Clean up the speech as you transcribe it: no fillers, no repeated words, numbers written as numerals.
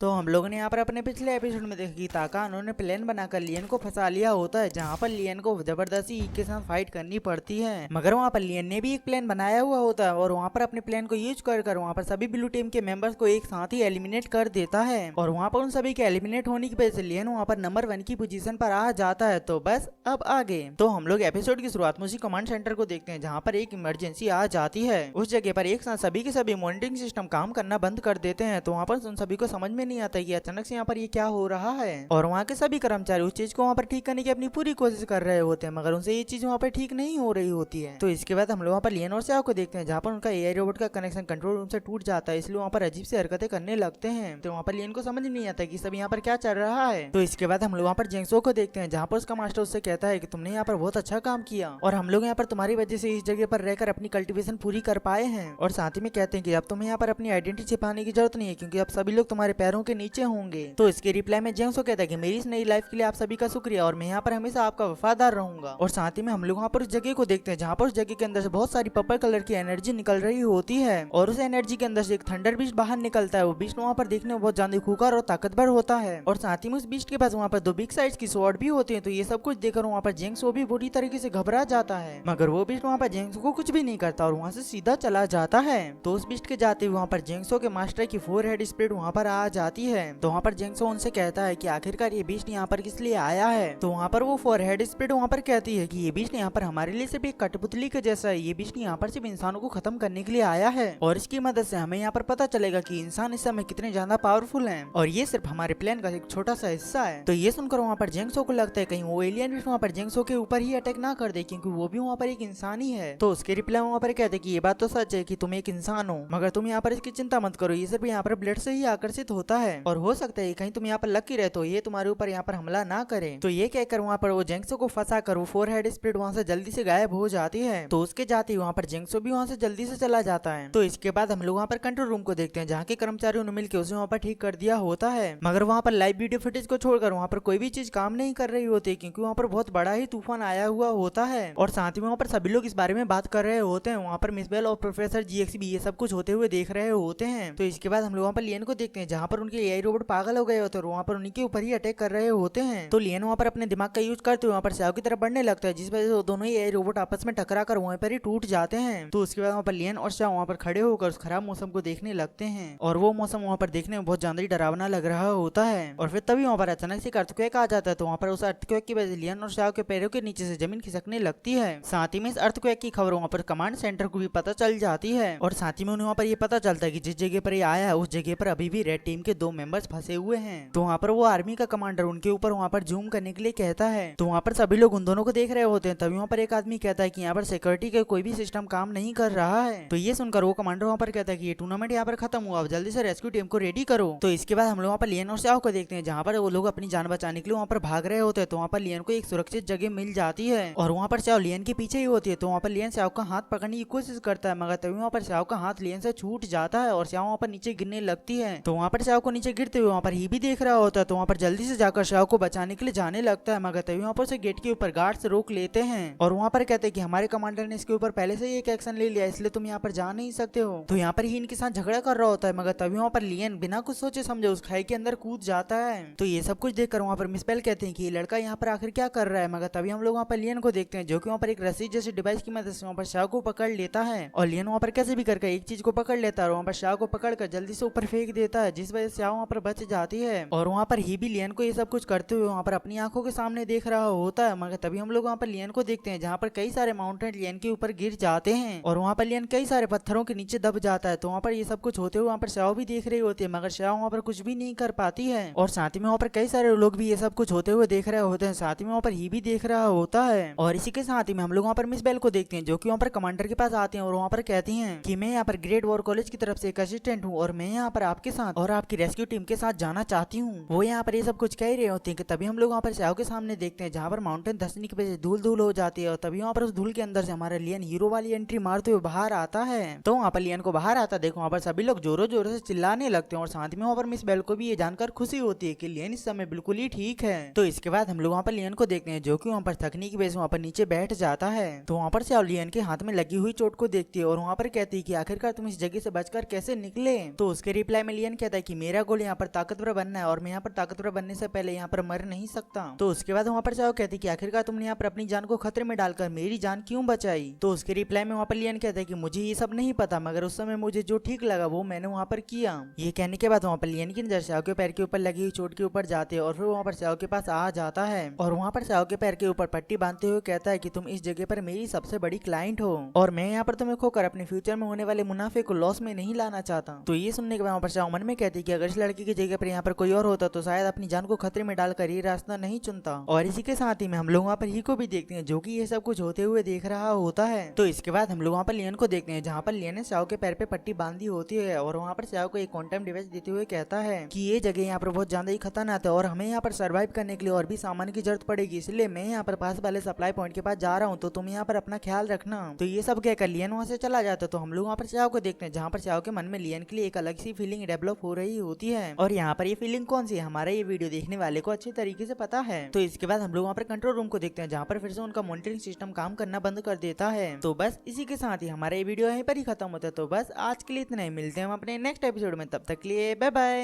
तो हम लोगों ने यहाँ पर अपने पिछले एपिसोड में देखा कि ताकानो ने प्लान बनाकर लियन को फंसा लिया होता है, जहाँ पर लियन को जबरदस्ती ईग के साथ फाइट करनी पड़ती है। मगर वहाँ पर लियन ने भी एक प्लान बनाया हुआ होता है और वहाँ पर अपने प्लान को यूज कर वहाँ पर सभी ब्लू टीम के मेंबर्स को एक साथ ही एलिमिनेट कर देता है। और वहाँ पर उन सभी के एलिमिनेट होने की वजह से लियन वहाँ पर नंबर 1 की पोजीशन पर आ जाता है। तो बस अब आगे तो हम लोग एपिसोड की शुरुआत में उसी कमांड सेंटर को देखते हैं, जहाँ पर एक इमरजेंसी आ जाती है। उस जगह पर एक साथ सभी के सभी मॉनिटरिंग सिस्टम काम करना बंद कर देते हैं। तो वहाँ पर उन सभी को समझ में नहीं आता कि अचानक से यहाँ पर ये क्या हो रहा है। और वहाँ के सभी कर्मचारी उस चीज को वहाँ पर ठीक करने की अपनी पूरी कोशिश कर रहे होते हैं, मगर उनसे ये चीज वहाँ पर ठीक नहीं हो रही होती है। तो इसके बाद हम लोग वहाँ पर लियन और स्याओ को देखते हैं, जहाँ पर उनका एआई रोबोट का कनेक्शन कंट्रोल रूम से टूट जाता है, इसलिए वहाँ पर अजीब सी हरकतें करने लगते हैं। तो वहाँ पर लियन को समझ नहीं आता कि सब यहाँ पर क्या चल रहा है। तो इसके बाद हम लोग वहाँ पर जेंगसो को देखते हैं, जहाँ पर उसका मास्टर उससे कहता है कि तुमने यहाँ पर बहुत अच्छा काम किया और हम लोग यहाँ पर तुम्हारी वजह से इस जगह पर रहकर अपनी कल्टीवेशन पूरी कर पाए हैं। और साथ ही में कहते हैं कि अब तुम्हें यहाँ पर अपनी आइडेंटिटी छिपाने की जरूरत नहीं है, क्योंकि अब सभी लोग तुम्हारे पैरों के नीचे होंगे। तो इसके रिप्लाई में जेंगसो कहता है कि मेरी इस नई लाइफ के लिए आप सभी का शुक्रिया और मैं यहाँ पर हमेशा आपका वफादार रहूंगा। और साथ ही में हम लोग वहाँ पर उस जगह को देखते हैं, जहाँ पर उस जगह के अंदर से बहुत सारी पर्पल कलर की एनर्जी निकल रही होती है और उस एनर्जी के अंदर से एक थंडर बीस्ट बाहर निकलता है। वो बीस्ट वहाँ पर देखने में बहुत ज्यादा खूंखार और ताकतवर होता है और साथ ही में उस बीस्ट के पास वहाँ पर 2 बिग साइज की स्वॉर्ड भी होती है। तो ये सब कुछ देखकर वहाँ पर जेंगसो भी बुरी तरीके से घबरा जाता है, मगर वो बीस्ट वहाँ पर जेंगसो को कुछ भी नहीं करता और वहाँ से सीधा चला जाता है। तो उस बीस्ट के जाते हुए वहाँ पर जेंगसो के मास्टर की 4 हेड स्प्रिट वहाँ पर आ जाती है। तो वहाँ पर जेंगसो उनसे कहता है कि आखिरकार ये बीस्ट यहाँ पर किस लिए आया है। तो वहाँ पर वो 4 हेड स्प्रिट वहाँ पर कहती है कि ये बीस्ट यहाँ पर हमारे लिए सिर्फ एक कठपुतली के जैसा है, ये बीस्ट यहाँ पर सिर्फ इंसानों को खत्म करने के लिए आया है और इसकी मदद से हमें यहाँ पर पता चलेगा कि इंसान इस समय कितने ज्यादा पावरफुल हैं और ये सिर्फ हमारे प्लान का एक छोटा सा हिस्सा है। तो ये सुनकर वहाँ पर जेंगसो को लगता है कहीं वो एलियन बीस्ट वहाँ पर जेंगसो के ऊपर ही अटैक ना कर दे, क्योंकि वो भी वहाँ पर एक इंसान ही है। तो उसके रिप्लाई वहाँ पर कहते कि ये बात तो सच है कि तुम एक इंसान हो, मगर तुम यहाँ पर इसकी चिंता मत करो, ये सिर्फ यहाँ पर ब्लड से ही आकर्षित होता है और हो सकता है कहीं तुम यहाँ पर लकी रहे तो ये तुम्हारे ऊपर यहाँ पर हमला ना करे। तो ये कहकर वहाँ पर वो जेंगसो को फंसा कर वो 4 हेड स्प्रिट वहाँ से जल्दी से गायब हो जाती है। तो उसके जाते ही वहाँ पर जेंगसो भी वहाँ से जल्दी से चला जाता है। तो इसके बाद हम लोग वहाँ पर कंट्रोल रूम को देखते हैं, जहाँ के कर्मचारियों ने मिलकर उसे वहाँ पर ठीक कर दिया होता है, मगर वहाँ पर लाइव वीडियो फुटेज को छोड़कर वहाँ पर कोई भी चीज काम नहीं कर रही होती, क्योंकि वहाँ पर बहुत बड़ा ही तूफान आया हुआ होता है और साथ ही वहाँ पर सभी लोग इस बारे में बात कर रहे होते हैं। वहाँ पर मिस बेल और प्रोफेसर जीएक्स भी ये सब कुछ होते हुए देख रहे होते हैं। तो इसके बाद हम लोग वहाँ पर लियन को देखते हैं, जहाँ पर उनके एआई रोबोट पागल हो गए होते हैं और वहाँ पर उनके ऊपर ही अटैक कर रहे होते हैं। तो लियन वहाँ पर अपने दिमाग का यूज करते हुए वहाँ पर स्याओ की तरफ बढ़ने लगता है, जिस वजह से दोनों ही एआई रोबोट आपस में टकरा कर वहीं पर ही टूट जाते हैं। तो उसके बाद वहाँ पर लियन और स्याओ वहाँ पर खड़े होकर उस खराब मौसम को देखने लगते हैं और वो मौसम वहाँ पर देखने में बहुत ज्यादा ही डरावना लग रहा होता है। और फिर तभी वहाँ पर अचानक से अर्थक्वेक आ जाता है। तो वहाँ पर उस अर्थक्वेक की वजह से लियन और स्याओ के पैरों के नीचे से जमीन खिसकने लगती है। साथ ही में इस अर्थक्वेक की खबर वहाँ पर कमांड सेंटर को भी पता चल जाती है और साथ ही में उन्हें वहाँ पर ये पता चलता है कि जिस जगह पर ये आया है उस जगह पर अभी भी रेड टीम के 2 मेंबर्स फंसे हुए हैं। तो वहाँ पर वो आर्मी का कमांडर उनके ऊपर वहाँ पर जूम करने के लिए कहता है। तो वहाँ पर सभी लोग उन दोनों को देख रहे होते हैं। तभी वहाँ पर एक आदमी कहता है कि यहाँ पर सिक्योरिटी का कोई भी सिस्टम काम नहीं कर रहा है। तो ये सुनकर वो कमांडर वहाँ पर कहता है कि ये टूर्नामेंट यहाँ पर खत्म हुआ, अब जल्दी से रेस्क्यू टीम को रेडी करो। तो इसके बाद हम लोग वहाँ पर लियन और स्याओ को देखते हैं, जहाँ पर वो लोग अपनी जान बचाने के लिए वहाँ पर भाग रहे होते हैं। तो वहाँ पर लियन को एक सुरक्षित जगह मिल जाती है और वहाँ पर स्याओ लियन के पीछे ही होती है। तो वहाँ पर लियन स्याओ का हाथ पकड़ने की कोशिश करता है, मगर तभी वहाँ पर स्याओ का हाथ लियन से छूट जाता है और स्याओ वहाँ पर नीचे गिरने लगती है। तो वहाँ पर स्याओ को नीचे गिरते हुए वहाँ पर ही भी देख रहा होता है। तो वहाँ पर जल्दी से जाकर स्याओ को बचाने के लिए जाने लगता है, मगर तभी वहाँ पर उसे गेट के ऊपर गार्ड्स रोक लेते हैं और वहाँ पर कहते हैं कि हमारे कमांडर ने इसके ऊपर पहले से ही एक एक्शन ले लिया, इसलिए तुम यहाँ पर जा नहीं सकते हो। तो यहाँ पर ही इनके साथ झगड़ा कर रहा होता है, मगर तभी वहाँ पर लियन बिना कुछ सोचे समझे उस खाई के अंदर कूद जाता है। तो ये सब कुछ देखकर वहाँ पर मिस बेल कहते हैं कि ये लड़का यहाँ पर आखिर क्या कर रहा है, मगर तभी हम लोग वहाँ पर लियन को देखते हैं, जो कि वहाँ पर एक रस्सी जैसे डिवाइस की मदद से वहाँ पर स्याओ को पकड़ लेता है और लियन वहाँ पर कैसे भी करके एक चीज को पकड़ लेता है और वहाँ पर स्याओ को पकड़कर जल्दी से ऊपर फेंक देता है, जिस वजह से स्याओ वहाँ पर बच जाती है। और वहाँ पर ही भी लियन को ये सब कुछ करते हुए वहाँ पर अपनी आंखों के सामने देख रहा होता है, मगर तभी हम लोग वहाँ पर लियन को देखते हैं, जहाँ पर कई सारे माउंटेन लियन के ऊपर गिर जाते हैं और वहाँ पर लियन कई सारे पत्थरों के नीचे दब जाता है। तो वहाँ पर ये सब कुछ होते हुए वहाँ पर स्याओ भी देख रही होती है, मगर स्याओ वहाँ पर कुछ भी नहीं कर पाती है और साथ ही में वहाँ पर कई सारे लोग भी ये सब कुछ होते हुए देख रहे होते हैं। साथ ही में वहाँ पर ही भी देख रहा होता है और इसी के साथ ही में हम लोग वहाँ पर मिस बेल को देखते हैं, जो कि वहाँ पर कमांडर के पास आते हैं और वहाँ पर कहती हैं कि मैं यहाँ पर ग्रेट वॉर कॉलेज की तरफ से एक असिस्टेंट हूँ और मैं यहाँ पर आपके साथ और आपकी रेस्क्यू टीम के साथ जाना चाहती हूँ। वो यहाँ पर ये सब कुछ कह रहे होते हैं कि तभी हम लोग वहाँ पर स्याओ के सामने देखते हैं, जहाँ पर माउंटेन धंसने की वजह से धूल धूल हो जाती है और तभी वहाँ पर उस धूल के अंदर से हमारा लियन हीरो वाली एंट्री मारते हुए बाहर आता है। तो वहाँ पर लियन को बाहर आता देखो वहाँ पर सभी लोग जोरों जोरों से चिल्लाने लगते हैं और साथ में वहाँ पर मिस बेल को भी ये जानकर खुशी होती है कि लियन इस समय बिल्कुल ही ठीक है। तो इसके बाद हम लोग वहाँ पर लियन को देखते हैं, जो कि वहाँ पर थकने की वजह से वहाँ पर नीचे बैठ जाता है। तो वहाँ पर स्याओ लियन के हाथ में लगी हुई चोट को देखती है और वहाँ पर कहती है कि आखिरकार तुम इस जगह से बचकर कैसे निकले। तो उसके रिप्लाई में लियन कहता है कि मेरा मेरा गोल यहाँ पर ताकतवर बनना है और मैं यहाँ पर ताकतवर बनने से पहले यहाँ पर मर नहीं सकता। तो उसके बाद वहाँ पर चाओ कहती कि आखिरकार तुमने यहाँ पर अपनी जान को खतरे में डालकर मेरी जान क्यों बचाई। तो उसके रिप्लाई में वहाँ पर लियन कहता है कि मुझे ये सब नहीं पता, मगर उस समय मुझे जो ठीक लगा वो मैंने वहाँ पर किया। ये कहने के बाद वहाँ पर लियन की नजर चाओ के पैर के ऊपर लगी हुई चोट के ऊपर जाते और फिर वहाँ पर चाओ के पास आ जाता है और वहाँ पर चाओ के पैर के ऊपर पट्टी बांधते हुए कहता है कि तुम इस जगह पर मेरी सबसे बड़ी क्लाइंट हो और मैं यहाँ पर तुम्हें खोकर अपने फ्यूचर में होने वाले मुनाफे को लॉस में नहीं लाना चाहता। तो ये सुनने के बाद वहाँ पर चाओ मन में कहती कि अगर इस लड़की की जगह पर यहाँ पर कोई और होता तो शायद अपनी जान को खतरे में डालकर ये रास्ता नहीं चुनता। और इसी के साथ ही में हम लोग वहाँ पर ही को भी देखते हैं जो कि ये सब कुछ होते हुए देख रहा होता है। तो इसके बाद हम लोग वहाँ पर लियन को देखते हैं जहाँ पर लियन ने चाओ के पैर पे पट्टी बांधी होती है और वहाँ पर चाओ को एक क्वांटम डिवाइस देते हुए कहता है कि ये जगह यहाँ पर बहुत ज्यादा ही खतरनाक है और हमें यहाँ पर सर्वाइव करने के लिए और भी सामान की जरूरत पड़ेगी, इसलिए मैं यहाँ पर पास वाले सप्लाई पॉइंट के पास जा रहा हूँ, तो तुम यहाँ पर अपना ख्याल रखना। तो ये सब कहकर लियन वहाँ से चला जाता है। तो हम लोग वहाँ पर चाओ को देखते हैं जहाँ पर चाओ के मन में लियन के लिए एक अलग सी फीलिंग डेवलप हो रही होती है और यहाँ पर ये फीलिंग कौन सी है हमारा ये वीडियो देखने वाले को अच्छे तरीके से पता है। तो इसके बाद हम लोग वहाँ पर कंट्रोल रूम को देखते हैं जहाँ पर फिर से उनका मॉनिटरिंग सिस्टम काम करना बंद कर देता है। तो बस इसी के साथ ही हमारा ये वीडियो यहीं पर ही खत्म होता है। तो बस आज के लिए इतना ही, मिलते हैं हम अपने नेक्स्ट एपिसोड में, तब तक के लिए बाय बाय।